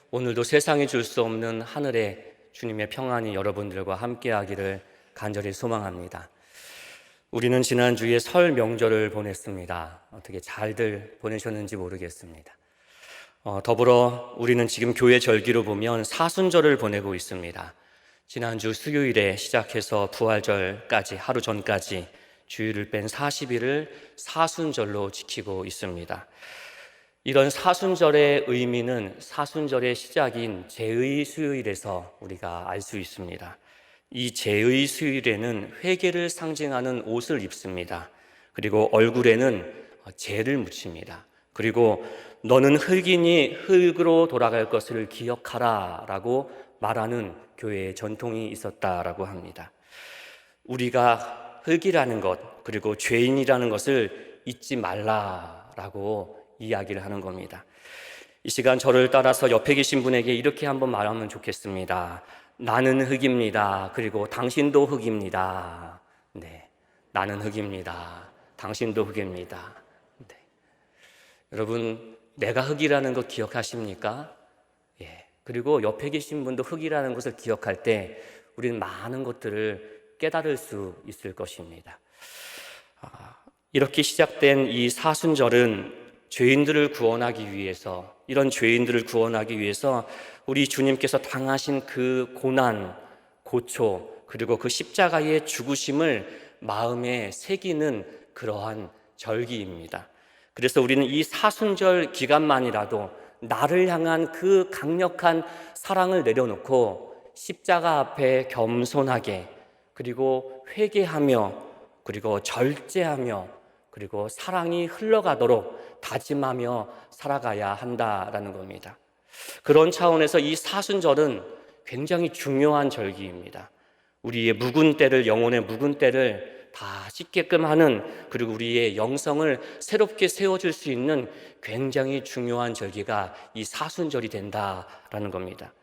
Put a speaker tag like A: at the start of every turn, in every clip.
A: 오늘도 세상이 줄 수 없는 하늘의 주님의 평안이 여러분들과 함께하기를 간절히 소망합니다. 우리는 지난주에 설 명절을 보냈습니다. 어떻게 잘들 보내셨는지 모르겠습니다. 더불어 우리는 지금 교회 절기로 보면 사순절을 보내고 있습니다. 지난주 수요일에 시작해서 부활절까지 하루 전까지 주일을 뺀 40일을 사순절로 지키고 있습니다. 이런 사순절의 의미는 사순절의 시작인 제의 수요일에서 우리가 알 수 있습니다. 이 제의 수요일에는 회개를 상징하는 옷을 입습니다. 그리고 얼굴에는 재를 묻힙니다. 그리고 너는 흙이니 흙으로 돌아갈 것을 기억하라 라고 말하는 교회의 전통이 있었다라고 합니다. 우리가 흙이라는 것 그리고 죄인이라는 것을 잊지 말라라고 이야기를 하는 겁니다. 이 시간 저를 따라서 옆에 계신 분에게 이렇게 한번 말하면 좋겠습니다. 나는 흙입니다. 그리고 당신도 흙입니다. 네, 나는 흙입니다. 당신도 흙입니다. 네. 여러분, 내가 흙이라는 것 기억하십니까? 예. 그리고 옆에 계신 분도 흙이라는 것을 기억할 때 우리는 많은 것들을 깨달을 수 있을 것입니다. 이렇게 시작된 이 사순절은 죄인들을 구원하기 위해서, 이런 죄인들을 구원하기 위해서 우리 주님께서 당하신 그 고난, 고초, 그리고 그 십자가의 죽으심을 마음에 새기는 그러한 절기입니다. 그래서 우리는 이 사순절 기간만이라도 나를 향한 그 강력한 사랑을 내려놓고 십자가 앞에 겸손하게, 그리고 회개하며, 그리고 절제하며, 그리고 사랑이 흘러가도록 다짐하며 살아가야 한다라는 겁니다. 그런 차원에서 이 사순절은 굉장히 중요한 절기입니다. 우리의 묵은 때를, 영혼의 묵은 때를 다 씻게끔 하는, 그리고 우리의 영성을 새롭게 세워줄 수 있는 굉장히 중요한 절기가 이 사순절이 된다라는 겁니다.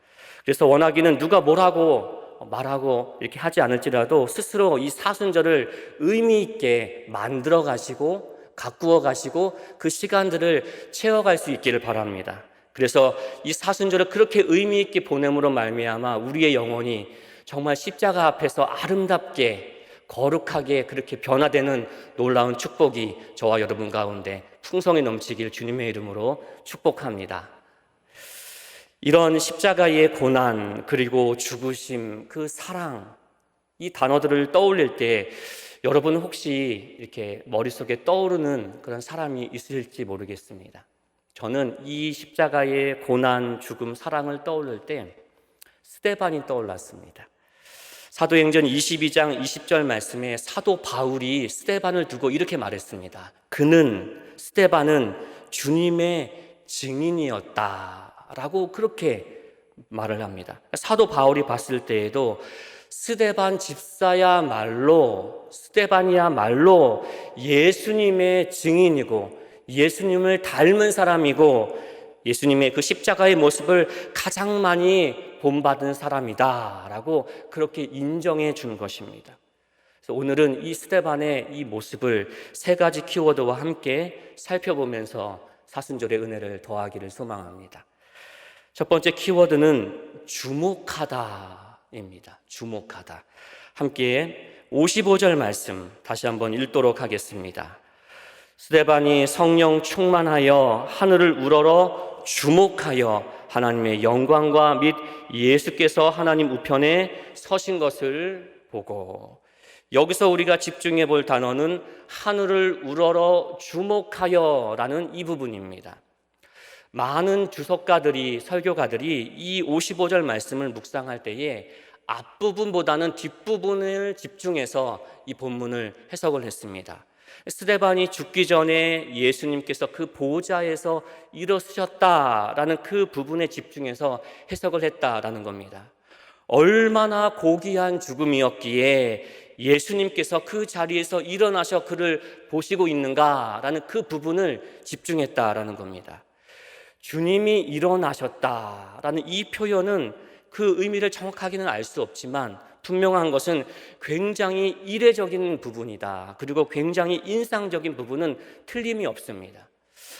A: 그래서 원하기는 누가 뭐라고 말하고 이렇게 하지 않을지라도 스스로 이 사순절을 의미 있게 만들어 가시고 가꾸어 가시고 그 시간들을 채워갈 수 있기를 바랍니다. 그래서 이 사순절을 그렇게 의미 있게 보냄으로 말미암아 우리의 영혼이 정말 십자가 앞에서 아름답게 거룩하게 그렇게 변화되는 놀라운 축복이 저와 여러분 가운데 풍성히 넘치길 주님의 이름으로 축복합니다. 이런 십자가의 고난, 그리고 죽으심, 그 사랑, 이 단어들을 떠올릴 때 여러분 혹시 이렇게 머릿속에 떠오르는 그런 사람이 있을지 모르겠습니다. 저는 이 십자가의 고난, 죽음, 사랑을 떠올릴 때 스데반이 떠올랐습니다. 사도행전 22장 20절 말씀에 사도 바울이 스데반을 두고 이렇게 말했습니다. 스데반은 주님의 증인이었다라고 그렇게 말을 합니다. 사도 바울이 봤을 때에도 스데반이야말로 예수님의 증인이고 예수님을 닮은 사람이고 예수님의 그 십자가의 모습을 가장 많이 본받은 사람이다 라고 그렇게 인정해 준 것입니다. 그래서 오늘은 이 스데반의 이 모습을 세 가지 키워드와 함께 살펴보면서 사순절의 은혜를 더하기를 소망합니다. 첫 번째 키워드는 주목하다입니다. 주목하다. 함께 55절 말씀 다시 한번 읽도록 하겠습니다. 스데반이 성령 충만하여 하늘을 우러러 주목하여 하나님의 영광과 및 예수께서 하나님 우편에 서신 것을 보고, 여기서 우리가 집중해 볼 단어는 하늘을 우러러 주목하여 라는 이 부분입니다. 많은 주석가들이, 설교가들이 이 55절 말씀을 묵상할 때에 앞부분보다는 뒷부분을 집중해서 이 본문을 해석을 했습니다. 스데반이 죽기 전에 예수님께서 그 보좌에서 일어서셨다라는 그 부분에 집중해서 해석을 했다라는 겁니다. 얼마나 고귀한 죽음이었기에 예수님께서 그 자리에서 일어나셔 그를 보시고 있는가라는 그 부분을 집중했다라는 겁니다. 주님이 일어나셨다라는 이 표현은 그 의미를 정확하게는 알 수 없지만 분명한 것은 굉장히 이례적인 부분이다. 그리고 굉장히 인상적인 부분은 틀림이 없습니다.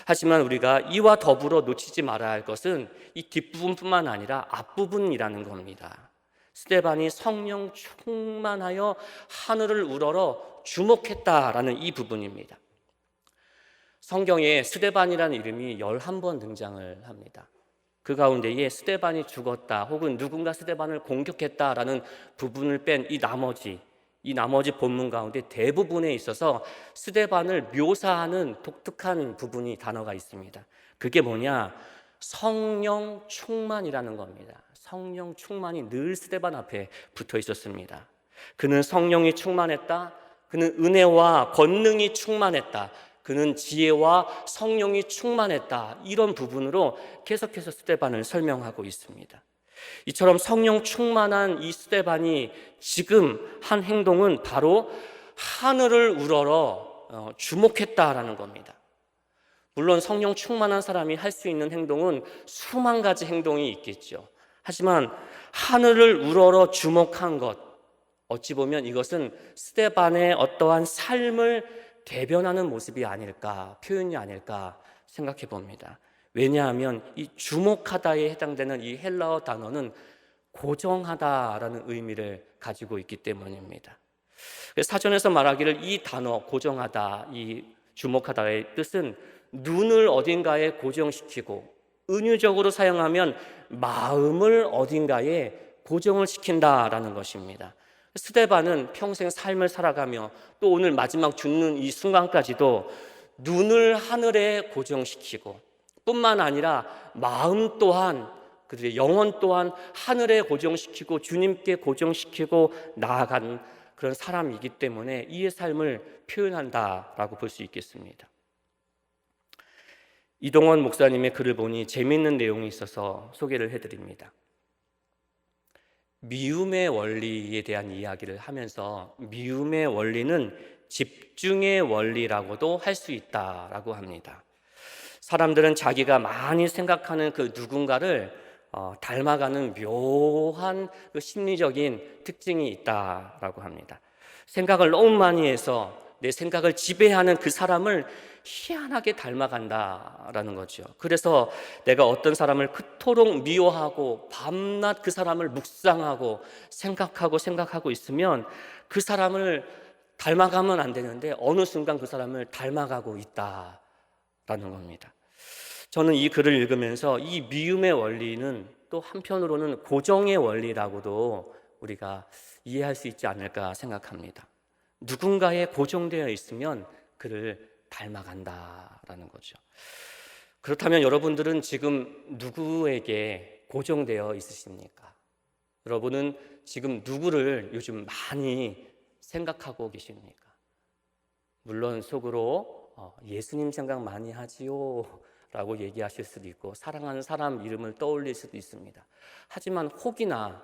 A: 하지만 우리가 이와 더불어 놓치지 말아야 할 것은 이 뒷부분뿐만 아니라 앞부분이라는 겁니다. 스데반이 성령 충만하여 하늘을 우러러 주목했다라는 이 부분입니다. 성경에 스데반이라는 이름이 11번 등장을 합니다. 그 가운데에 스데반이 죽었다 혹은 누군가 스데반을 공격했다라는 부분을 뺀 이 나머지 본문 가운데 대부분에 있어서 스데반을 묘사하는 독특한 부분이 단어가 있습니다. 그게 뭐냐? 성령 충만이라는 겁니다. 성령 충만이 늘 스데반 앞에 붙어 있었습니다. 그는 성령이 충만했다. 그는 은혜와 권능이 충만했다. 그는 지혜와 성령이 충만했다. 이런 부분으로 계속해서 스데반을 설명하고 있습니다. 이처럼 성령 충만한 이 스데반이 지금 한 행동은 바로 하늘을 우러러 주목했다라는 겁니다. 물론 성령 충만한 사람이 할 수 있는 행동은 수만 가지 행동이 있겠죠. 하지만 하늘을 우러러 주목한 것, 어찌 보면 이것은 스데반의 어떠한 삶을 대변하는 모습이 아닐까, 표현이 아닐까 생각해 봅니다. 왜냐하면 이 주목하다에 해당되는 이 헬라어 단어는 고정하다라는 의미를 가지고 있기 때문입니다. 사전에서 말하기를 이 단어 고정하다, 이 주목하다의 뜻은 눈을 어딘가에 고정시키고, 은유적으로 사용하면 마음을 어딘가에 고정을 시킨다라는 것입니다. 스데반은 평생 삶을 살아가며 또 오늘 마지막 죽는 이 순간까지도 눈을 하늘에 고정시키고 뿐만 아니라 마음 또한, 그들의 영혼 또한 하늘에 고정시키고 주님께 고정시키고 나아간 그런 사람이기 때문에 이의 삶을 표현한다라고 볼 수 있겠습니다. 이동원 목사님의 글을 보니 재미있는 내용이 있어서 소개를 해드립니다. 미움의 원리에 대한 이야기를 하면서 미움의 원리는 집중의 원리라고도 할 수 있다라고 합니다. 사람들은 자기가 많이 생각하는 그 누군가를 닮아가는 묘한 그 심리적인 특징이 있다라고 합니다. 생각을 너무 많이 해서 내 생각을 지배하는 그 사람을 희한하게 닮아간다라는 거죠. 그래서 내가 어떤 사람을 그토록 미워하고 밤낮 그 사람을 묵상하고 생각하고 있으면 그 사람을 닮아가면 안 되는데 어느 순간 그 사람을 닮아가고 있다라는 겁니다. 저는 이 글을 읽으면서 이 미움의 원리는 또 한편으로는 고정의 원리라고도 우리가 이해할 수 있지 않을까 생각합니다. 누군가에 고정되어 있으면 그를 닮아간다라는 거죠. 그렇다면 여러분들은 지금 누구에게 고정되어 있으십니까? 여러분은 지금 누구를 요즘 많이 생각하고 계십니까? 물론 속으로 예수님 생각 많이 하지요 라고 얘기하실 수도 있고 사랑하는 사람 이름을 떠올릴 수도 있습니다. 하지만 혹이나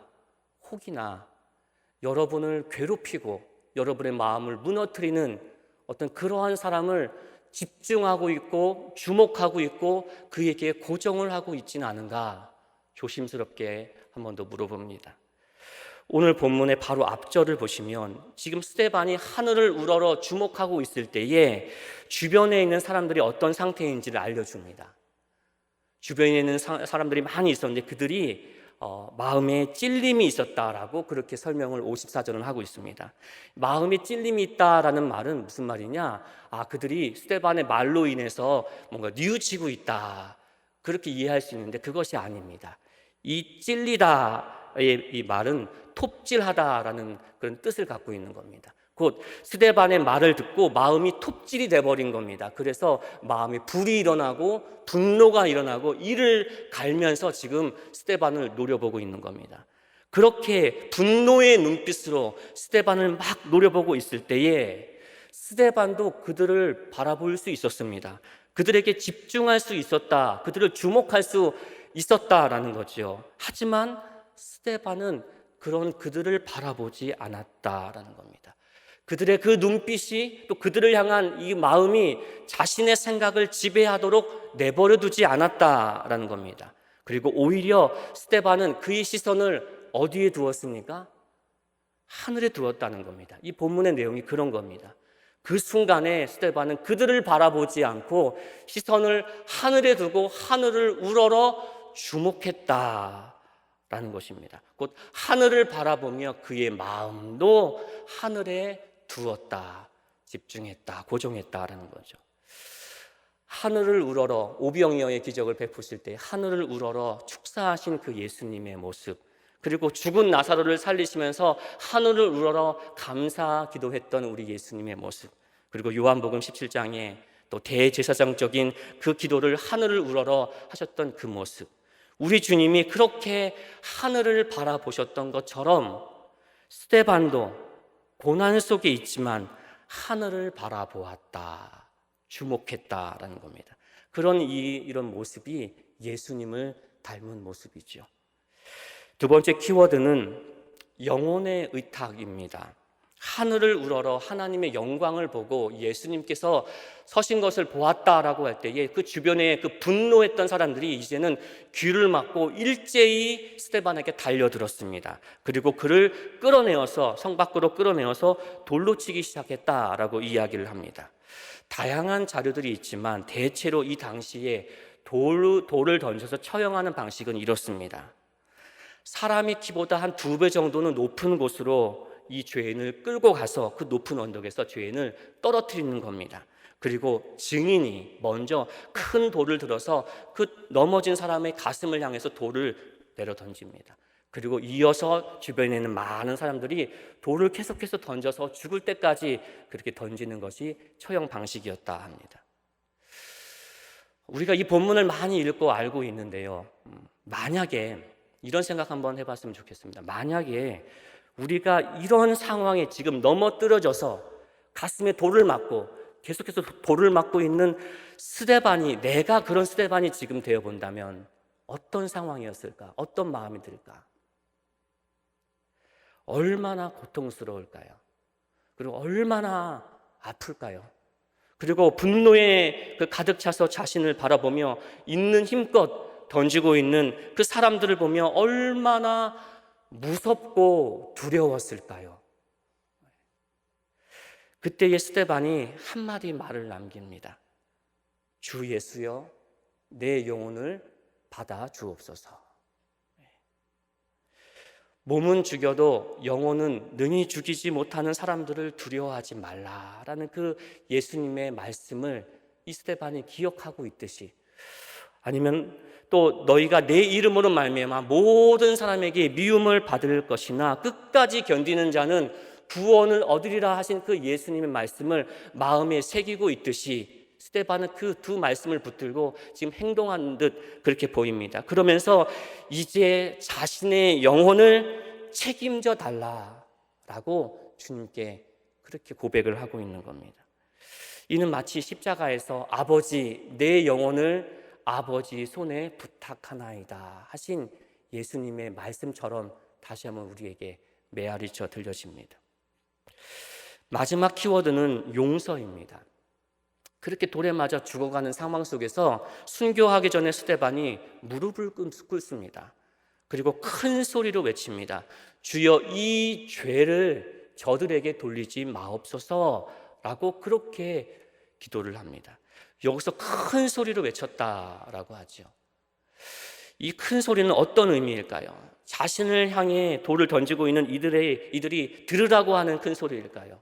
A: 여러분을 괴롭히고 여러분의 마음을 무너뜨리는 어떤 그러한 사람을 집중하고 있고 주목하고 있고 그에게 고정을 하고 있지는 않은가 조심스럽게 한 번 더 물어봅니다. 오늘 본문의 바로 앞절을 보시면 지금 스데반이 하늘을 우러러 주목하고 있을 때에 주변에 있는 사람들이 어떤 상태인지를 알려줍니다. 주변에 있는 사람들이 많이 있었는데 그들이 마음에 찔림이 있었다라고 그렇게 설명을 54절은 하고 있습니다. 마음에 찔림이 있다라는 말은 무슨 말이냐? 그들이 스데반의 말로 인해서 뭔가 뉘우치고 있다 그렇게 이해할 수 있는데 그것이 아닙니다. 이 찔리다의 이 말은 톱질하다라는 그런 뜻을 갖고 있는 겁니다. 곧 스데반의 말을 듣고 마음이 톱질이 돼버린 겁니다. 그래서 마음에 불이 일어나고 분노가 일어나고 이를 갈면서 지금 스데반을 노려보고 있는 겁니다. 그렇게 분노의 눈빛으로 스데반을 막 노려보고 있을 때에 스데반도 그들을 바라볼 수 있었습니다. 그들에게 집중할 수 있었다. 그들을 주목할 수 있었다라는 거죠. 하지만 스데반은 그런 그들을 바라보지 않았다라는 겁니다. 그들의 그 눈빛이 또 그들을 향한 이 마음이 자신의 생각을 지배하도록 내버려 두지 않았다라는 겁니다. 그리고 오히려 스데반은 그의 시선을 어디에 두었습니까? 하늘에 두었다는 겁니다. 이 본문의 내용이 그런 겁니다. 그 순간에 스데반은 그들을 바라보지 않고 시선을 하늘에 두고 하늘을 우러러 주목했다라는 것입니다. 곧 하늘을 바라보며 그의 마음도 하늘에 두었다, 집중했다, 고정했다라는 거죠. 하늘을 우러러 오병이어의 기적을 베푸실 때 하늘을 우러러 축사하신 그 예수님의 모습, 그리고 죽은 나사로를 살리시면서 하늘을 우러러 감사 기도했던 우리 예수님의 모습, 그리고 요한복음 17장에 또 대제사장적인 그 기도를 하늘을 우러러 하셨던 그 모습, 우리 주님이 그렇게 하늘을 바라보셨던 것처럼 스데반도 고난 속에 있지만 하늘을 바라보았다, 주목했다라는 겁니다. 이런 모습이 예수님을 닮은 모습이죠. 두 번째 키워드는 영혼의 의탁입니다. 하늘을 우러러 하나님의 영광을 보고 예수님께서 서신 것을 보았다라고 할 때에 그 주변에 그 분노했던 사람들이 이제는 귀를 막고 일제히 스데반에게 달려들었습니다. 그리고 그를 끌어내어서 성 밖으로 끌어내어서 돌로 치기 시작했다라고 이야기를 합니다. 다양한 자료들이 있지만 대체로 이 당시에 돌을 던져서 처형하는 방식은 이렇습니다. 사람이 키보다 한 2배 정도는 높은 곳으로 이 죄인을 끌고 가서 그 높은 언덕에서 죄인을 떨어뜨리는 겁니다. 그리고 증인이 먼저 큰 돌을 들어서 그 넘어진 사람의 가슴을 향해서 돌을 내려 던집니다. 그리고 이어서 주변에 있는 많은 사람들이 돌을 계속해서 던져서 죽을 때까지 그렇게 던지는 것이 처형 방식이었다 합니다. 우리가 이 본문을 많이 읽고 알고 있는데요, 만약에 이런 생각 한번 해봤으면 좋겠습니다. 만약에 우리가 이런 상황에 지금 넘어뜨려져서 가슴에 돌을 맞고 계속해서 돌을 맞고 있는 스데반이, 내가 그런 스데반이 지금 되어 본다면 어떤 상황이었을까? 어떤 마음이 들까? 얼마나 고통스러울까요? 그리고 얼마나 아플까요? 그리고 분노에 가득 차서 자신을 바라보며 있는 힘껏 던지고 있는 그 사람들을 보며 얼마나 무섭고 두려웠을까요? 그때의 스데반이 한마디 말을 남깁니다. 주 예수여, 내 영혼을 받아 주옵소서. 몸은 죽여도 영혼은 능히 죽이지 못하는 사람들을 두려워하지 말라라는 그 예수님의 말씀을 이 스데반이 기억하고 있듯이, 아니면 또 너희가 내 이름으로 말미암아 모든 사람에게 미움을 받을 것이나 끝까지 견디는 자는 구원을 얻으리라 하신 그 예수님의 말씀을 마음에 새기고 있듯이 스데반은 그 두 말씀을 붙들고 지금 행동하는 듯 그렇게 보입니다. 그러면서 이제 자신의 영혼을 책임져 달라라고 주님께 그렇게 고백을 하고 있는 겁니다. 이는 마치 십자가에서 아버지, 내 영혼을 아버지 손에 부탁하나이다 하신 예수님의 말씀처럼 다시 한번 우리에게 메아리쳐 들려집니다. 마지막 키워드는 용서입니다. 그렇게 돌에 맞아 죽어가는 상황 속에서 순교하기 전에 스데반이 무릎을 꿇습니다. 그리고 큰 소리로 외칩니다. 주여, 이 죄를 저들에게 돌리지 마옵소서라고 그렇게 기도를 합니다. 여기서 큰 소리로 외쳤다라고 하죠. 이 큰 소리는 어떤 의미일까요? 자신을 향해 돌을 던지고 있는 이들이 들으라고 하는 큰 소리일까요?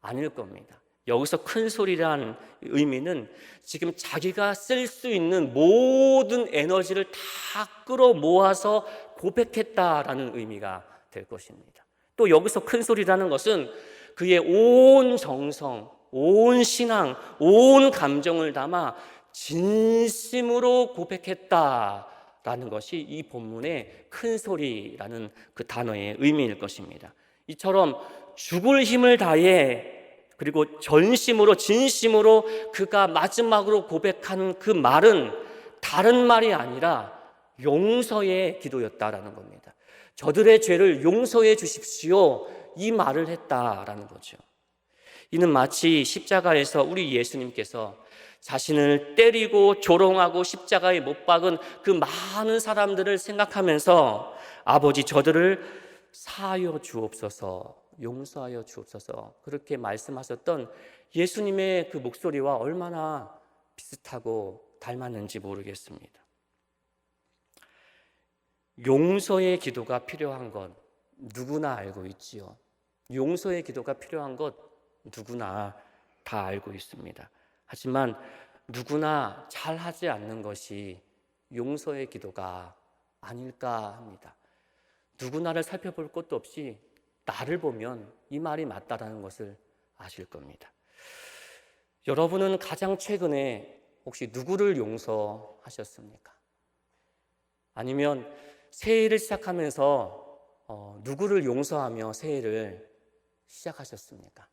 A: 아닐 겁니다. 여기서 큰 소리란 의미는 지금 자기가 쓸 수 있는 모든 에너지를 다 끌어모아서 고백했다라는 의미가 될 것입니다. 또 여기서 큰 소리라는 것은 그의 온 정성, 온 신앙, 온 감정을 담아 진심으로 고백했다라는 것이 이 본문의 큰 소리라는 그 단어의 의미일 것입니다. 이처럼 죽을 힘을 다해 그리고 전심으로 진심으로 그가 마지막으로 고백한 그 말은 다른 말이 아니라 용서의 기도였다라는 겁니다. 저들의 죄를 용서해 주십시오, 이 말을 했다라는 거죠. 이는 마치 십자가에서 우리 예수님께서 자신을 때리고 조롱하고 십자가에 못 박은 그 많은 사람들을 생각하면서 아버지, 저들을 사하여 주옵소서 용서하여 주옵소서 그렇게 말씀하셨던 예수님의 그 목소리와 얼마나 비슷하고 닮았는지 모르겠습니다. 용서의 기도가 필요한 것 누구나 알고 있지요. 용서의 기도가 필요한 것 누구나 다 알고 있습니다. 하지만 누구나 잘하지 않는 것이 용서의 기도가 아닐까 합니다. 누구나를 살펴볼 것도 없이 나를 보면 이 말이 맞다라는 것을 아실 겁니다. 여러분은 가장 최근에 혹시 누구를 용서하셨습니까? 아니면 새해를 시작하면서 누구를 용서하며 새해를 시작하셨습니까?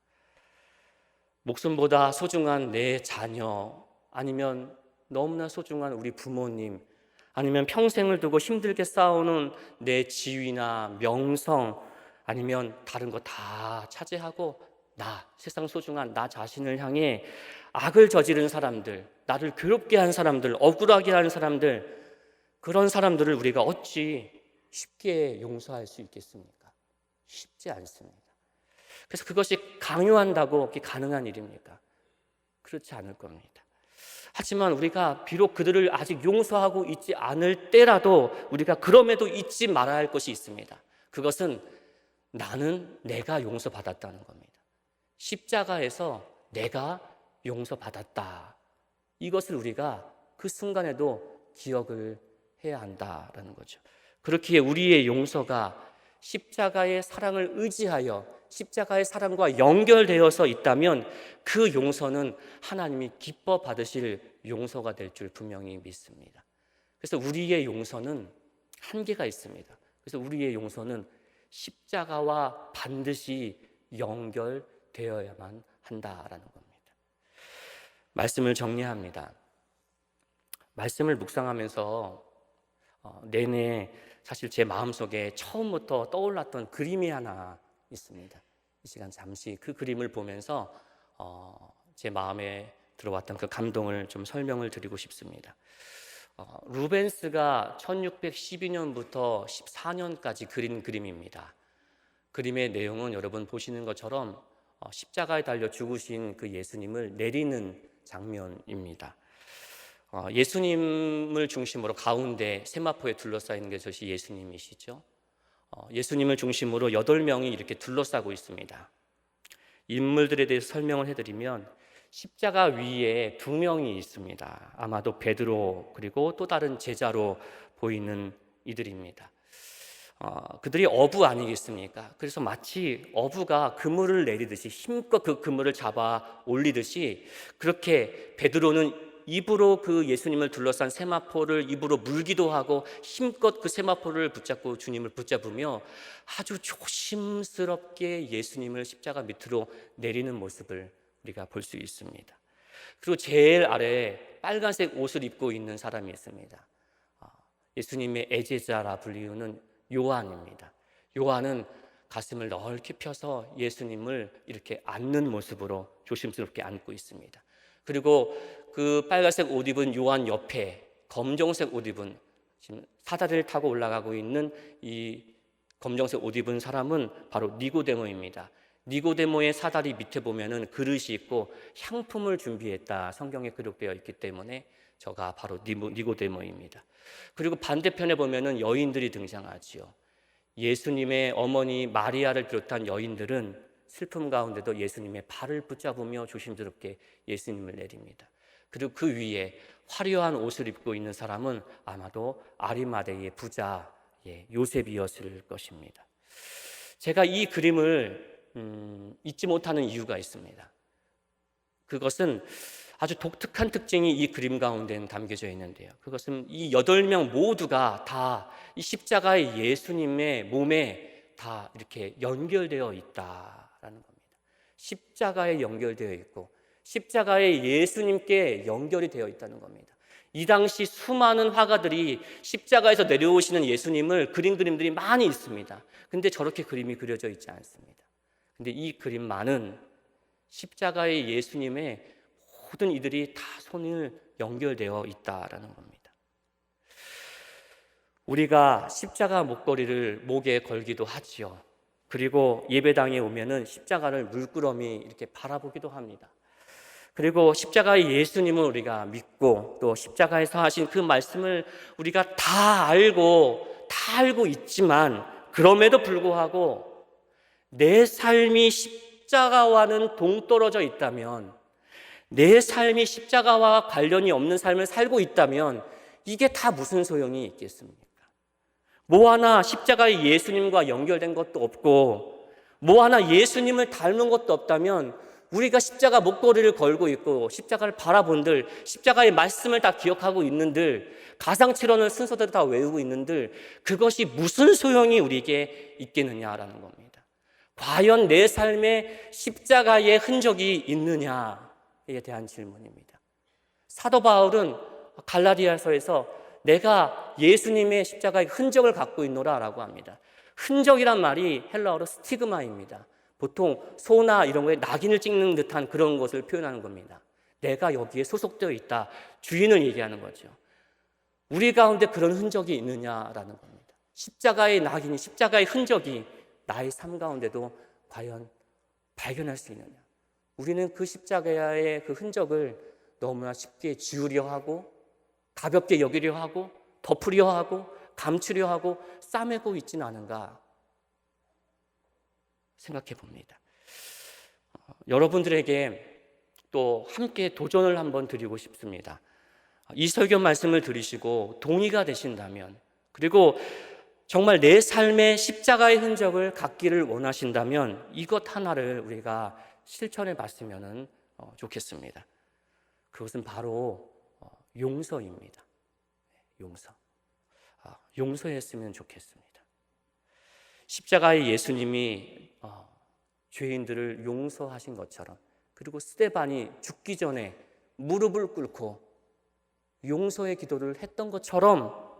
A: 목숨보다 소중한 내 자녀, 아니면 너무나 소중한 우리 부모님, 아니면 평생을 두고 힘들게 쌓아오는 내 지위나 명성, 아니면 다른 거 다 차지하고 세상 소중한 나 자신을 향해 악을 저지른 사람들, 나를 괴롭게 한 사람들, 억울하게 하는 사람들, 그런 사람들을 우리가 어찌 쉽게 용서할 수 있겠습니까? 쉽지 않습니다. 그래서 그것이 강요한다고 가능한 일입니까? 그렇지 않을 겁니다. 하지만 우리가 비록 그들을 아직 용서하고 있지 않을 때라도 우리가 그럼에도 잊지 말아야 할 것이 있습니다. 그것은 내가 용서받았다는 겁니다. 십자가에서 내가 용서받았다. 이것을 우리가 그 순간에도 기억을 해야 한다라는 거죠. 그렇기에 우리의 용서가 십자가의 사랑을 의지하여 십자가의 사랑과 연결되어서 있다면 그 용서는 하나님이 기뻐 받으실 용서가 될 줄 분명히 믿습니다. 그래서 우리의 용서는 한계가 있습니다. 그래서 우리의 용서는 십자가와 반드시 연결되어야만 한다라는 겁니다. 말씀을 정리합니다. 말씀을 묵상하면서 내내 사실 제 마음속에 처음부터 떠올랐던 그림이 하나 있습니다. 이 시간 잠시 그 그림을 보면서 제 마음에 들어왔던 그 감동을 좀 설명을 드리고 싶습니다. 루벤스가 1612년부터 14년까지 그린 그림입니다. 그림의 내용은 여러분 보시는 것처럼 십자가에 달려 죽으신 그 예수님을 내리는 장면입니다. 예수님을 중심으로 가운데 세마포에 둘러싸이는 것이 예수님이시죠. 예수님을 중심으로 8명이 이렇게 둘러싸고 있습니다. 인물들에 대해서 설명을 해드리면 십자가 위에 2명이 있습니다. 아마도 베드로 그리고 또 다른 제자로 보이는 이들입니다. 그들이 어부 아니겠습니까? 그래서 마치 어부가 그물을 내리듯이 힘껏 그 그물을 잡아 올리듯이 그렇게 베드로는 입으로 그 예수님을 둘러싼 세마포를 입으로 물기도 하고 힘껏 그 세마포를 붙잡고 주님을 붙잡으며 아주 조심스럽게 예수님을 십자가 밑으로 내리는 모습을 우리가 볼 수 있습니다. 그리고 제일 아래에 빨간색 옷을 입고 있는 사람이 있습니다. 예수님의 애제자라 불리우는 요한입니다. 요한은 가슴을 넓게 펴서 예수님을 이렇게 안는 모습으로 조심스럽게 안고 있습니다. 그리고 그 빨간색 옷 입은 요한 옆에 검정색 옷 입은 지금 사다리를 타고 올라가고 있는 이 검정색 옷 입은 사람은 바로 니고데모입니다. 니고데모의 사다리 밑에 보면은 그릇이 있고 향품을 준비했다 성경에 기록되어 있기 때문에 저가 바로 니고데모입니다. 그리고 반대편에 보면은 여인들이 등장하지요. 예수님의 어머니 마리아를 비롯한 여인들은 슬픔 가운데도 예수님의 발을 붙잡으며 조심스럽게 예수님을 내립니다. 그리고 그 위에 화려한 옷을 입고 있는 사람은 아마도 아리마대의 부자 요셉이었을 것입니다. 제가 이 그림을 잊지 못하는 이유가 있습니다. 그것은 아주 독특한 특징이 이 그림 가운데는 담겨져 있는데요. 그것은 이 8명 모두가 다 이 십자가의 예수님의 몸에 다 이렇게 연결되어 있다라는 겁니다. 십자가에 연결되어 있고 십자가에 예수님께 연결이 되어 있다는 겁니다. 이 당시 수많은 화가들이 십자가에서 내려오시는 예수님을 그린 그림들이 많이 있습니다. 근데 저렇게 그림이 그려져 있지 않습니다. 근데 이 그림만은 십자가의 예수님의 모든 이들이 다 손을 연결되어 있다라는 겁니다. 우리가 십자가 목걸이를 목에 걸기도 하지요. 그리고 예배당에 오면은 십자가를 물끄러미 이렇게 바라보기도 합니다. 그리고 십자가의 예수님을 우리가 믿고 또 십자가에서 하신 그 말씀을 우리가 다 알고 있지만 그럼에도 불구하고 내 삶이 십자가와는 동떨어져 있다면, 내 삶이 십자가와 관련이 없는 삶을 살고 있다면 이게 다 무슨 소용이 있겠습니까? 뭐 하나 십자가의 예수님과 연결된 것도 없고 뭐 하나 예수님을 닮은 것도 없다면 우리가 십자가 목도리를 걸고 있고 십자가를 바라본들, 십자가의 말씀을 다 기억하고 있는들, 가상칠언을 순서대로 다 외우고 있는들 그것이 무슨 소용이 우리에게 있겠느냐라는 겁니다. 과연 내 삶에 십자가의 흔적이 있느냐에 대한 질문입니다. 사도 바울은 갈라디아서에서 내가 예수님의 십자가의 흔적을 갖고 있노라라고 합니다. 흔적이란 말이 헬라어로 스티그마입니다. 보통 소나 이런 거에 낙인을 찍는 듯한 그런 것을 표현하는 겁니다. 내가 여기에 소속되어 있다. 주인을 얘기하는 거죠. 우리 가운데 그런 흔적이 있느냐라는 겁니다. 십자가의 낙인이, 십자가의 흔적이 나의 삶 가운데도 과연 발견할 수 있느냐. 우리는 그 십자가의 그 흔적을 너무나 쉽게 지우려 하고 가볍게 여기려 하고 덮으려 하고 감추려 하고 싸매고 있지는 않은가 생각해 봅니다. 여러분들에게 또 함께 도전을 한번 드리고 싶습니다. 이 설교 말씀을 들으시고 동의가 되신다면, 그리고 정말 내 삶의 십자가의 흔적을 갖기를 원하신다면 이것 하나를 우리가 실천해 봤으면 좋겠습니다. 그것은 바로 용서입니다. 용서했으면 좋겠습니다. 십자가의 예수님이 죄인들을 용서하신 것처럼, 그리고 스데반이 죽기 전에 무릎을 꿇고 용서의 기도를 했던 것처럼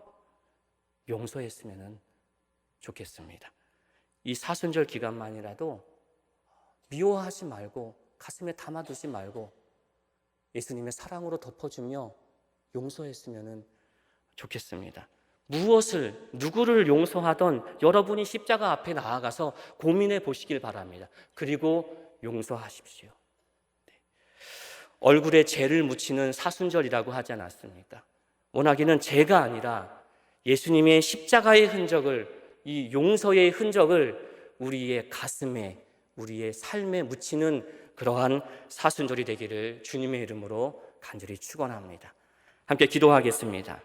A: 용서했으면 좋겠습니다. 이 사순절 기간만이라도 미워하지 말고 가슴에 담아두지 말고 예수님의 사랑으로 덮어주며 용서했으면 좋겠습니다. 무엇을, 누구를 용서하던 여러분이 십자가 앞에 나아가서 고민해 보시길 바랍니다. 그리고 용서하십시오. 얼굴에 죄를 묻히는 사순절이라고 하지 않았습니까? 원하기는 죄가 아니라 예수님의 십자가의 흔적을, 이 용서의 흔적을 우리의 가슴에, 우리의 삶에 묻히는 그러한 사순절이 되기를 주님의 이름으로 간절히 축원합니다. 함께 기도하겠습니다.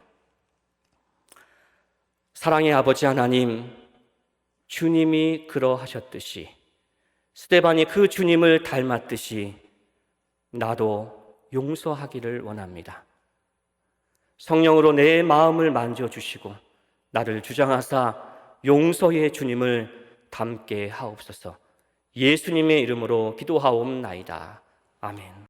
A: 사랑의 아버지 하나님, 주님이 그러하셨듯이 스데반이 그 주님을 닮았듯이 나도 용서하기를 원합니다. 성령으로 내 마음을 만져주시고 나를 주장하사 용서의 주님을 닮게 하옵소서. 예수님의 이름으로 기도하옵나이다. 아멘.